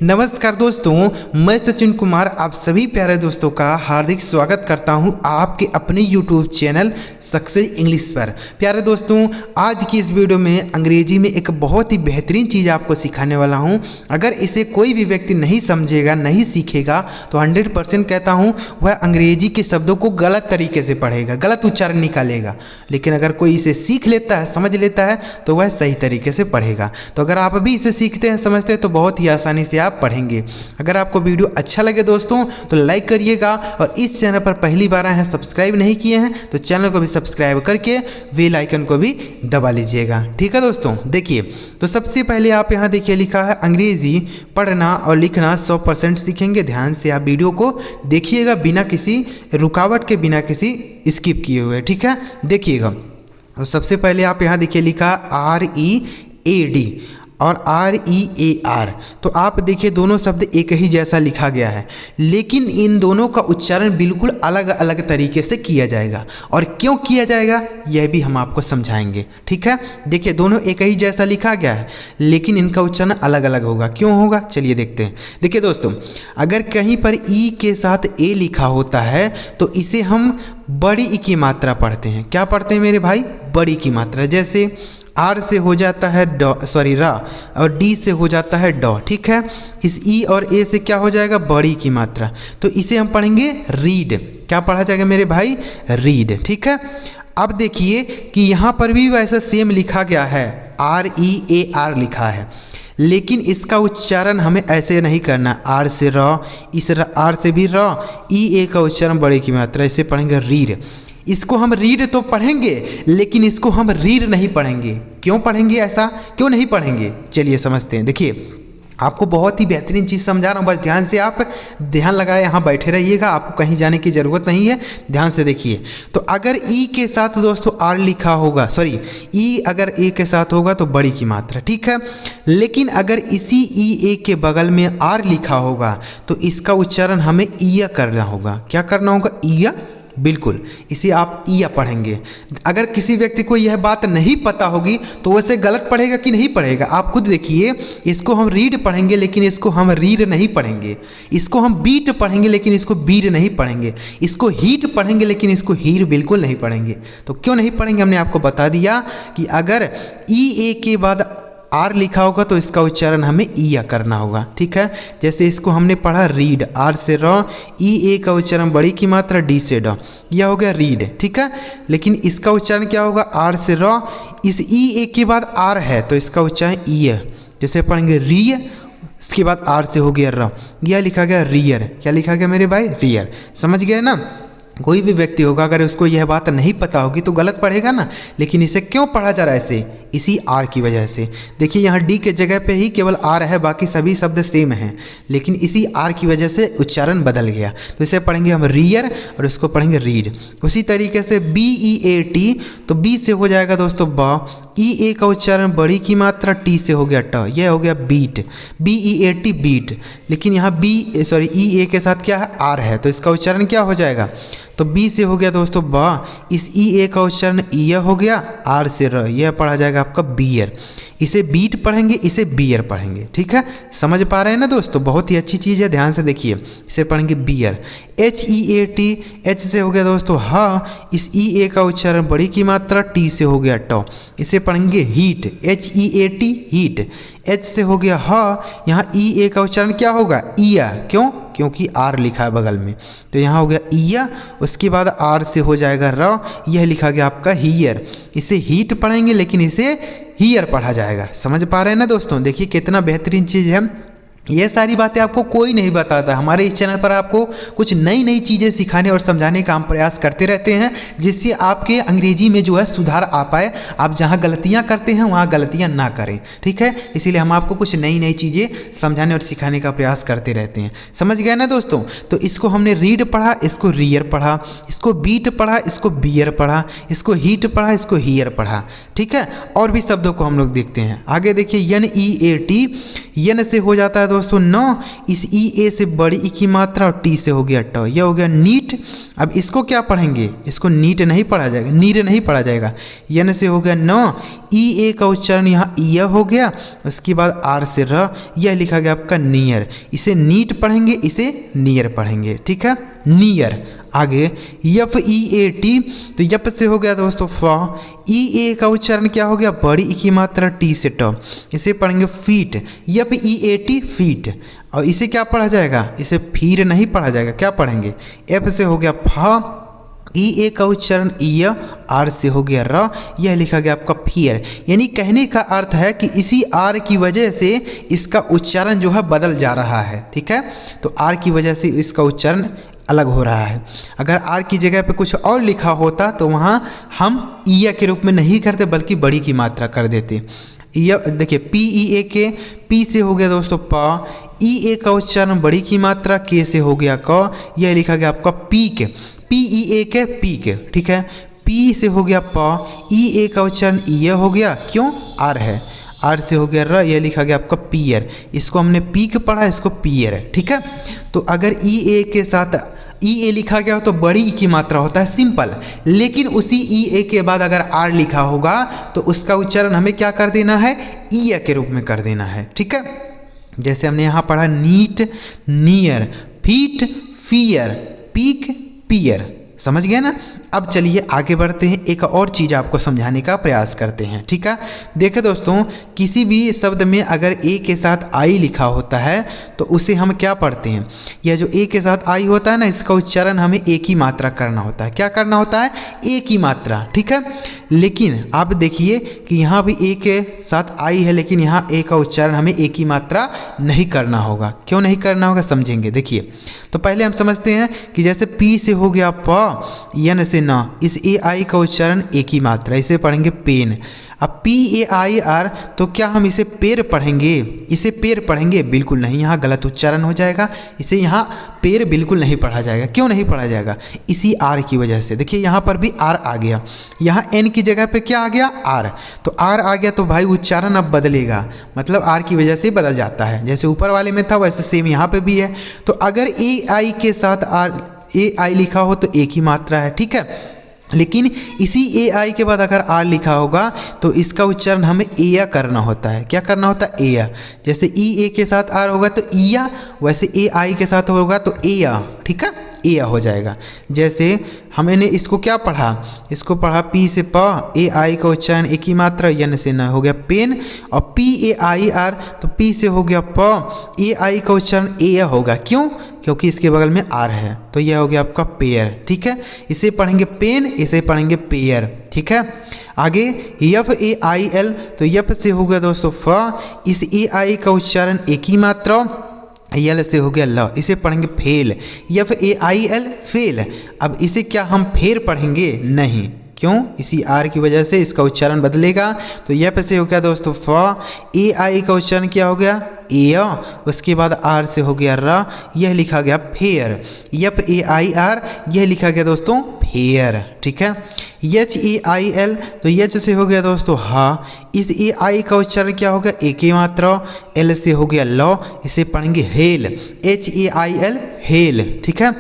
नमस्कार दोस्तों, मैं सचिन कुमार आप सभी प्यारे दोस्तों का हार्दिक स्वागत करता हूं आपके अपने YouTube चैनल सक्सेस इंग्लिश पर। प्यारे दोस्तों, आज की इस वीडियो में अंग्रेजी में एक बहुत ही बेहतरीन चीज़ आपको सिखाने वाला हूं। अगर इसे कोई भी व्यक्ति नहीं समझेगा, नहीं सीखेगा तो 100% कहता हूं वह अंग्रेजी के शब्दों को गलत तरीके से पढ़ेगा, गलत उच्चारण निकालेगा। लेकिन अगर कोई इसे सीख लेता है, समझ लेता है तो वह सही तरीके से पढ़ेगा। तो अगर आप भी इसे सीखते हैं, समझते हैं तो बहुत ही आसानी से आप पढ़ेंगे। अगर आपको वीडियो अच्छा लगे दोस्तों तो लाइक करिएगा, और इस चैनल पर पहली बार आए हैं, सब्सक्राइब नहीं किए हैं तो चैनल को भी सब्सक्राइब करके बेल आइकन को भी दबा लीजिएगा। ठीक है दोस्तों, देखिए तो सबसे पहले आप यहाँ देखिए लिखा है अंग्रेजी पढ़ना और लिखना 100% सीखेंगे। ध्यान से आप वीडियो को देखिएगा, बिना किसी रुकावट के, बिना किसी स्किप किए हुए। ठीक है, देखिएगा तो सबसे पहले आप यहाँ देखिए लिखा READ और REAR। तो आप देखिए दोनों शब्द एक ही जैसा लिखा गया है, लेकिन इन दोनों का उच्चारण बिल्कुल अलग अलग तरीके से किया जाएगा। और क्यों किया जाएगा यह भी हम आपको समझाएंगे। ठीक है, देखिए दोनों एक ही जैसा लिखा गया है, लेकिन इनका उच्चारण अलग अलग होगा। क्यों होगा चलिए देखते हैं। देखिए दोस्तों, अगर कहीं पर ई के साथ ए लिखा होता है तो इसे हम बड़ी ई की मात्रा पढ़ते हैं। क्या पढ़ते हैं मेरे भाई? बड़ी की मात्रा। जैसे आर से हो जाता है रा, और डी से हो जाता है डॉ। ठीक है, इस ई और ए से क्या हो जाएगा? बड़ी की मात्रा। तो इसे हम पढ़ेंगे रीड। क्या पढ़ा जाएगा मेरे भाई? रीड। ठीक है, अब देखिए कि यहाँ पर भी वैसा सेम लिखा गया है, REAR लिखा है, लेकिन इसका उच्चारण हमें ऐसे नहीं करना। आर से र, इस आर से भी र, ई ए का उच्चारण बड़े की मात्रा, इसे पढ़ेंगे रीड। इसको हम रीड तो पढ़ेंगे, लेकिन इसको हम रीड नहीं पढ़ेंगे। क्यों पढ़ेंगे? ऐसा क्यों नहीं पढ़ेंगे चलिए समझते हैं। देखिए आपको बहुत ही बेहतरीन चीज़ समझा रहा हूँ, बस ध्यान से आप ध्यान लगाए यहाँ बैठे रहिएगा, आपको कहीं जाने की ज़रूरत नहीं है। ध्यान से देखिए, तो अगर ई के साथ दोस्तों आर लिखा होगा, सॉरी ई अगर ए के साथ होगा तो बड़ी की मात्रा। ठीक है, लेकिन अगर इसी ई ए के बगल में आर लिखा होगा तो इसका उच्चारण हमें ईया करना होगा। क्या करना होगा? ईया। बिल्कुल, इसे आप ईया पढ़ेंगे। अगर किसी व्यक्ति को यह बात नहीं पता होगी तो वैसे गलत पढ़ेगा कि नहीं पढ़ेगा? आप खुद देखिए, इसको हम रीड पढ़ेंगे लेकिन इसको हम रीड नहीं पढ़ेंगे। इसको हम बीट पढ़ेंगे लेकिन इसको बीट नहीं पढ़ेंगे। इसको हीट पढ़ेंगे लेकिन इसको हीर बिल्कुल नहीं पढ़ेंगे। तो क्यों नहीं पढ़ेंगे? हमने आपको बता दिया कि अगर ई ए के बाद आर लिखा होगा तो इसका उच्चारण हमें ईया करना होगा। ठीक है, जैसे इसको हमने पढ़ा रीड, आर से र, ई ए का उच्चारण बड़ी की मात्रा, डी से ड, यह हो गया रीड। ठीक है, लेकिन इसका उच्चारण क्या होगा? आर से र, इस ई ए के बाद आर है तो इसका उच्चारण ईय, जैसे पढ़ेंगे रीय, इसके बाद आर से हो गया र, यह लिखा गया रियर। क्या लिखा गया मेरे भाई? रियर। समझ गए ना? कोई भी व्यक्ति होगा अगर उसको यह बात नहीं पता होगी तो गलत पढ़ेगा ना। लेकिन इसे क्यों पढ़ा जा रहा है? ऐसे इसी आर की वजह से। देखिए यहाँ डी के जगह पे ही केवल आर है, बाकी सभी शब्द सेम हैं, लेकिन इसी आर की वजह से उच्चारण बदल गया। तो इसे पढ़ेंगे हम रियर और इसको पढ़ेंगे रीड। उसी तरीके से BEAT, तो बी से हो जाएगा दोस्तों ब, ई ए का उच्चारण बड़ी की मात्रा, टी से हो गया ट, यह हो गया बीट। BEAT बीट, लेकिन यहाँ ई ए के साथ क्या है? आर है, तो इसका उच्चारण क्या हो जाएगा? तो बी से हो गया दोस्तों बा, इस ई ए का उच्चारण ईया हो गया, आर से र, यह पढ़ा जाएगा आपका बियर। इसे बीट पढ़ेंगे, इसे बियर पढ़ेंगे। ठीक है, समझ पा रहे हैं ना दोस्तों? बहुत ही अच्छी चीज़ है, ध्यान से देखिए। इसे पढ़ेंगे बियर। HEAT, एच से हो गया दोस्तों हा, इस ई ए का उच्चारण बड़ी की मात्रा, टी से हो गया ट, इसे पढ़ेंगे हीट। HEAT heat. एच से हो गया हा, यहाँ ई ए का उच्चारण क्या होगा? ईया। क्यों? क्योंकि आर लिखा है बगल में, तो यहाँ हो गया ईया। उसके बाद आर से हो जाएगा र, यह लिखा गया आपका हीयर। इसे हीट पढ़ेंगे लेकिन इसे हीयर पढ़ा जाएगा। समझ पा रहे हैं ना दोस्तों? देखिए कितना बेहतरीन चीज़ है। ये सारी बातें आपको कोई नहीं बताता। हमारे इस चैनल पर आपको कुछ नई नई चीज़ें सिखाने और समझाने का हम प्रयास करते रहते हैं, जिससे आपके अंग्रेजी में जो है सुधार आ पाए। आप जहाँ गलतियाँ करते हैं वहाँ गलतियाँ ना करें। ठीक है, इसीलिए हम आपको कुछ नई नई चीज़ें समझाने और सिखाने का प्रयास करते रहते हैं। समझ गए ना दोस्तों? तो इसको हमने रीड पढ़ा, इसको रियर पढ़ा, इसको बीट पढ़ा, इसको बियर पढ़ा, इसको हीट पढ़ा, इसको हीयर पढ़ा। ठीक है, और भी शब्दों को हम लोग देखते हैं। आगे देखिए NEAT, यन से हो जाता है दोस्तों न, इस ई ए से बड़ी ई की मात्रा और टी से हो गया ट, यह हो गया नीट। अब इसको क्या पढ़ेंगे, इसको नीट नहीं पढ़ा जाएगा, नीर नहीं पढ़ा जाएगा। यन से हो गया न, ई ए का उच्चारण यहाँ य हो गया, उसके बाद आर से र, यह लिखा गया आपका नियर। इसे नीट पढ़ेंगे, इसे नियर पढ़ेंगे, ठीक है, नियर। आगे यफ ई ए टी, तो यप से हो गया दोस्तों फ, ई ए का उच्चारण क्या हो गया, बड़ी ई की मात्रा टी से ट, इसे पढ़ेंगे फीट। यप ई ए टी फीट। और इसे क्या पढ़ा जाएगा, इसे फिर नहीं पढ़ा जाएगा, क्या पढ़ेंगे, एफ से हो गया फ, ई ए का उच्चारण ईय, आर से हो गया र, यह लिखा गया आपका फियर। यानी कहने का अर्थ है कि इसी आर की वजह से इसका उच्चारण जो है बदल जा रहा है, ठीक है। तो आर की वजह से इसका उच्चारण अलग हो रहा है। अगर आर की जगह पे कुछ और लिखा होता तो वहाँ हम ईया के रूप में नहीं करते बल्कि बड़ी की मात्रा कर देते। यह देखिए पी ई ए के, पी से हो गया दोस्तों प, ई ए का उच्चारण बड़ी की मात्रा, के से हो गया क, यह लिखा गया आपका पीक, पी ई ए के पीक, ठीक है। पी से हो गया प, ई ए का उच्चारण ईय हो गया, क्यों, आर है, आर से हो गया र, यह लिखा गया आपका पियर। इसको हमने पीक पढ़ा, इसको पियर है, ठीक है। तो अगर ई ए के साथ ई ए लिखा गया हो तो बड़ी ई की मात्रा होता है सिंपल, लेकिन उसी ई ए के बाद अगर आर लिखा होगा तो उसका उच्चारण हमें क्या कर देना है, ईया के रूप में कर देना है, ठीक है। जैसे हमने यहाँ पढ़ा neat, near, feet, fear, peak, pier, समझ गए ना। अब चलिए आगे बढ़ते हैं, एक और चीज़ आपको समझाने का प्रयास करते हैं, ठीक है। देखिए दोस्तों, किसी भी शब्द में अगर ए के साथ आई लिखा होता है तो उसे हम क्या पढ़ते हैं, यह जो ए के साथ आई होता है ना, इसका उच्चारण हमें एक ही मात्रा करना होता है। क्या करना होता है, एक ही मात्रा, ठीक है। लेकिन आप देखिए कि यहाँ भी ए के साथ आई है, लेकिन यहाँ ए का उच्चारण हमें एक ही मात्रा नहीं करना होगा। क्यों नहीं करना होगा समझेंगे, देखिए। तो पहले हम समझते हैं कि जैसे पी से हो गया प, यन से न, इस ए आई का उच्चारण एक ही मात्रा, इसे पढ़ेंगे पेन। अब पी ए आई आर, तो क्या हम इसे पेर पढ़ेंगे, इसे पेर पढ़ेंगे, बिल्कुल नहीं, यहाँ गलत उच्चारण हो जाएगा। इसे यहाँ पेर बिल्कुल नहीं पढ़ा जाएगा। क्यों नहीं पढ़ा जाएगा, इसी आर की वजह से। देखिए यहाँ पर भी आर आ गया, यहाँ एन की जगह पे क्या आ गया, आर। तो आर आ गया तो भाई उच्चारण अब बदलेगा, मतलब आर की वजह से बदल जाता है। जैसे ऊपर वाले में था वैसे सेम यहाँ पे भी है। तो अगर ए आई के साथ आर, ए आई लिखा हो तो एक ही मात्रा है, ठीक है। लेकिन इसी ए आई के बाद अगर आर लिखा होगा तो इसका उच्चारण हमें एया करना होता है। क्या करना होता है, एया। जैसे ई ए के साथ आर होगा तो ईया, वैसे ए आई के साथ होगा तो एया, ठीक है, एया हो जाएगा। जैसे हमने इसको क्या पढ़ा, इसको पढ़ा पी से प, ए आई का उच्चारण एक ही मात्रा, यन से न, हो गया पेन। और पी ए आई आर, तो पी से हो गया प, ए आई का उच्चारण एया होगा, क्यों, क्योंकि इसके बगल में आर है। तो यह हो गया आपका पेयर, ठीक है। इसे पढ़ेंगे पेन, इसे पढ़ेंगे पेयर, ठीक है। आगे यफ ए आई एल, तो यफ से हो गया दोस्तों फ, इस ए आई का उच्चारण एक ही मात्रा, यल से हो गया ल, इसे पढ़ेंगे fail. F A I L fail. अब इसे क्या हम फेर पढ़ेंगे, नहीं, क्यों, इसी आर की वजह से इसका उच्चारण बदलेगा। तो यफ से हो गया दोस्तों फ, ए आई का उच्चारण क्या हो गया, एया, उसके बाद आर से हो गया र, यह लिखा गया fair. F A I are, यह लिखा गया दोस्तों फेयर, ठीक है। एच ए आई एल, तो एच से हो गया दोस्तों हा, इस ए आई का उच्चारण क्या हो गया, एक ही मात्रा, एल से हो गया लॉ, इसे पढ़ेंगे hello. H A I L hello, ठीक है।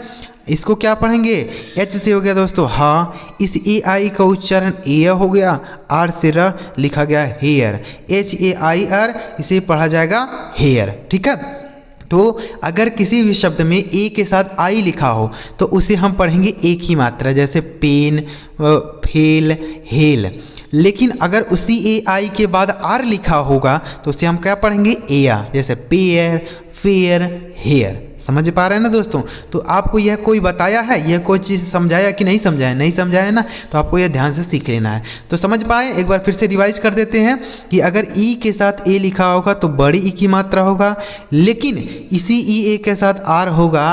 इसको क्या पढ़ेंगे, एच से हो गया दोस्तों हा, इस ए आई का उच्चारण ए हो गया, आर से र, लिखा गया hair. H A I R, इसे पढ़ा जाएगा हेयर, ठीक है। तो अगर किसी भी शब्द में ए के साथ आई लिखा हो तो उसे हम पढ़ेंगे एक ही मात्रा, जैसे पेन, फेल, हेल। लेकिन अगर उसी ए आई के बाद आर लिखा होगा तो उसे हम क्या पढ़ेंगे, एया, जैसे पेयर, फेयर, हेयर। समझ पा रहे हैं ना दोस्तों। तो आपको यह कोई बताया है, यह कोई चीज़ समझाया कि नहीं समझाया, नहीं समझाया ना, तो आपको यह ध्यान से सीख लेना है। तो समझ पाए, एक बार फिर से रिवाइज कर देते हैं कि अगर ई के साथ ए लिखा होगा तो बड़ी ई की मात्रा होगा, लेकिन इसी ई ए के साथ आर होगा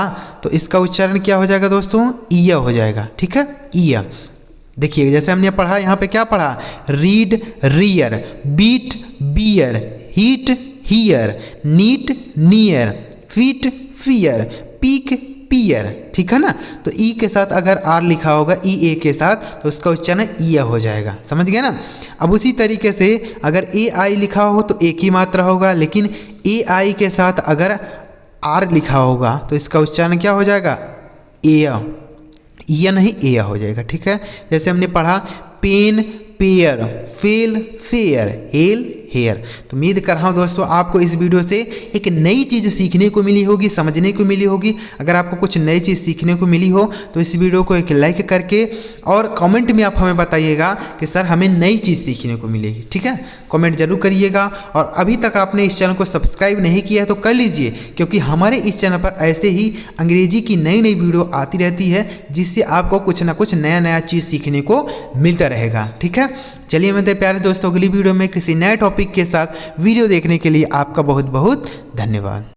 तो इसका उच्चारण क्या हो जाएगा दोस्तों, ईया हो जाएगा, ठीक है, ईया। देखिए जैसे हमने पढ़ा, यहाँ पे क्या पढ़ा, read, rear, beat, beer, heat, here, neat, near, feet, fear, peak, pier, ठीक है ना। तो ई के साथ अगर आर लिखा होगा ई ए के साथ तो उसका उच्चारण ईय हो जाएगा, समझ गया ना। अब उसी तरीके से अगर ए आई लिखा हो तो एक ही मात्रा होगा, लेकिन ए आई के साथ अगर आर लिखा होगा तो इसका उच्चारण क्या हो जाएगा, एय, ईय नहीं एय हो जाएगा, ठीक है। जैसे हमने पढ़ा pain pair, fail fair, hail hair. तो उम्मीद कर रहा हूँ दोस्तों आपको इस वीडियो से एक नई चीज़ सीखने को मिली होगी, समझने को मिली होगी। अगर आपको कुछ नई चीज़ सीखने को मिली हो तो इस वीडियो को एक लाइक करके और कमेंट में आप हमें बताइएगा कि सर हमें नई चीज़ सीखने को मिलेगी, ठीक है। कमेंट जरूर करिएगा और अभी तक आपने इस चैनल को सब्सक्राइब नहीं किया है तो कर लीजिए, क्योंकि हमारे इस चैनल पर ऐसे ही अंग्रेजी की नई नई वीडियो आती रहती है जिससे आपको कुछ ना कुछ नया नया चीज़ सीखने को मिलता रहेगा, ठीक है। चलिए मेरे प्यारे दोस्तों, अगली वीडियो में किसी नए टॉपिक के साथ वीडियो देखने के लिए आपका बहुत बहुत धन्यवाद।